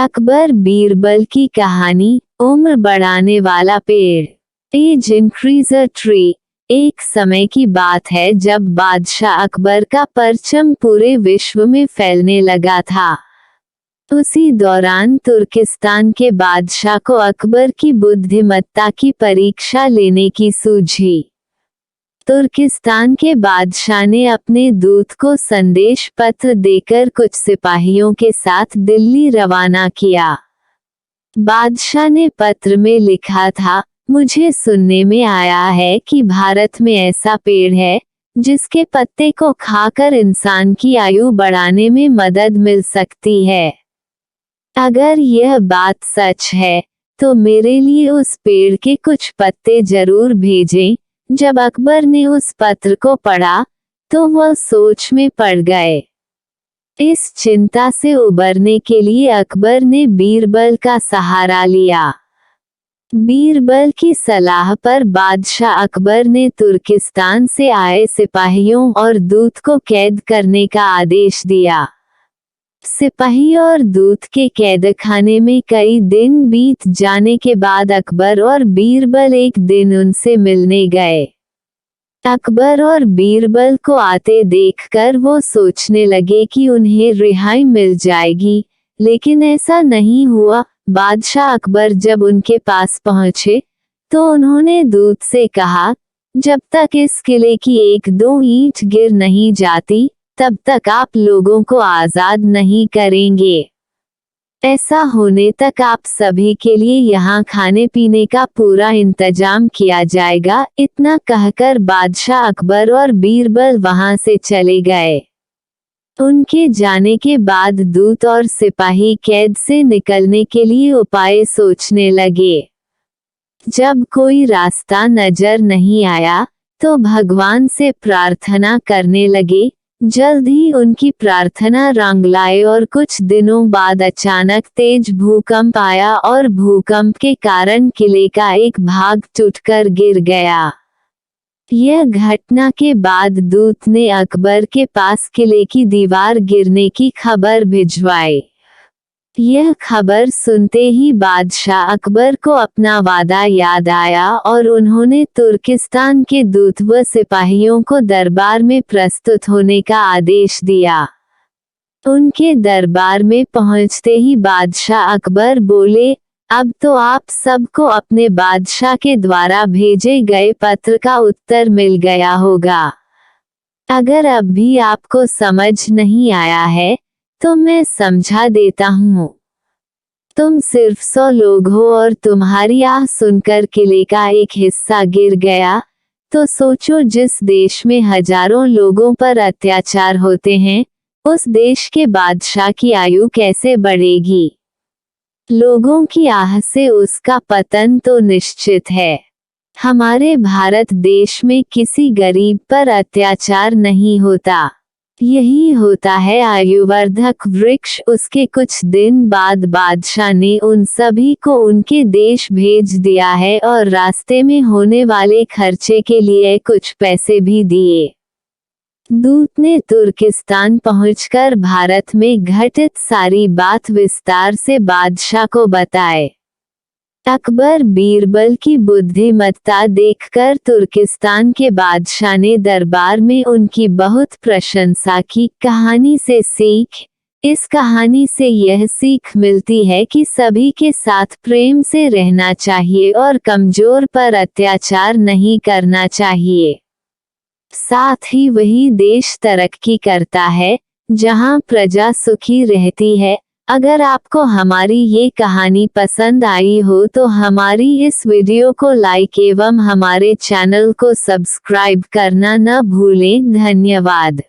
अकबर बीरबल की कहानी। उम्र बढ़ाने वाला पेड़, एज इंक्रीजर ट्री। एक समय की बात है जब बादशाह अकबर का परचम पूरे विश्व में फैलने लगा था। उसी दौरान तुर्किस्तान के बादशाह को अकबर की बुद्धिमत्ता की परीक्षा लेने की सूझी। तुर्किस्तान के बादशाह ने अपने दूत को संदेश पत्र देकर कुछ सिपाहियों के साथ दिल्ली रवाना किया। बादशाह ने पत्र में लिखा था, मुझे सुनने में आया है कि भारत में ऐसा पेड़ है जिसके पत्ते को खाकर इंसान की आयु बढ़ाने में मदद मिल सकती है। अगर यह बात सच है तो मेरे लिए उस पेड़ के कुछ पत्ते जरूर भेजें। जब अकबर ने उस पत्र को पढ़ा तो वह सोच में पड़ गए। इस चिंता से उबरने के लिए अकबर ने बीरबल का सहारा लिया। बीरबल की सलाह पर बादशाह अकबर ने तुर्किस्तान से आए सिपाहियों और दूत को कैद करने का आदेश दिया। सिपाही और दूत के कैदखाने में कई दिन बीत जाने के बाद अकबर और बीरबल एक दिन उनसे मिलने गए। अकबर और बीरबल को आते देखकर वो सोचने लगे कि उन्हें रिहाई मिल जाएगी, लेकिन ऐसा नहीं हुआ। बादशाह अकबर जब उनके पास पहुंचे तो उन्होंने दूत से कहा, जब तक इस किले की एक दो ईंट गिर नहीं जाती तब तक आप लोगों को आजाद नहीं करेंगे। ऐसा होने तक आप सभी के लिए यहाँ खाने पीने का पूरा इंतजाम किया जाएगा। इतना कहकर बादशाह अकबर और बीरबल वहां से चले गए। उनके जाने के बाद दूत और सिपाही कैद से निकलने के लिए उपाय सोचने लगे। जब कोई रास्ता नजर नहीं आया तो भगवान से प्रार्थना करने लगे। जल्द ही उनकी प्रार्थना रंग लाई और कुछ दिनों बाद अचानक तेज भूकंप आया और भूकंप के कारण किले का एक भाग टूटकर गिर गया। यह घटना के बाद दूत ने अकबर के पास किले की दीवार गिरने की खबर भिजवाई। यह खबर सुनते ही बादशाह अकबर को अपना वादा याद आया और उन्होंने तुर्किस्तान के दूत व सिपाहियों को दरबार में प्रस्तुत होने का आदेश दिया। उनके दरबार में पहुंचते ही बादशाह अकबर बोले, अब तो आप सबको अपने बादशाह के द्वारा भेजे गए पत्र का उत्तर मिल गया होगा। अगर अब भी आपको समझ नहीं आया है तो मैं समझा देता हूँ। तुम सिर्फ 100 लोग हो और तुम्हारी आह सुनकर किले का एक हिस्सा गिर गया, तो सोचो जिस देश में हजारों लोगों पर अत्याचार होते हैं, उस देश के बादशाह की आयु कैसे बढ़ेगी। लोगों की आह से उसका पतन तो निश्चित है। हमारे भारत देश में किसी गरीब पर अत्याचार नहीं होता। यही होता है आयुवर्धक वृक्ष। उसके कुछ दिन बाद बादशाह ने उन सभी को उनके देश भेज दिया है और रास्ते में होने वाले खर्चे के लिए कुछ पैसे भी दिए। दूत ने तुर्किस्तान पहुंचकर भारत में घटित सारी बात विस्तार से बादशाह को बताए। अकबर बीरबल की बुद्धिमत्ता देखकर तुर्किस्तान के बादशाह ने दरबार में उनकी बहुत प्रशंसा की। कहानी से सीख। इस कहानी से यह सीख मिलती है कि सभी के साथ प्रेम से रहना चाहिए और कमजोर पर अत्याचार नहीं करना चाहिए। साथ ही वही देश तरक्की करता है जहां प्रजा सुखी रहती है। अगर आपको हमारी ये कहानी पसंद आई हो तो हमारी इस वीडियो को लाइक एवं हमारे चैनल को सब्सक्राइब करना न भूलें। धन्यवाद।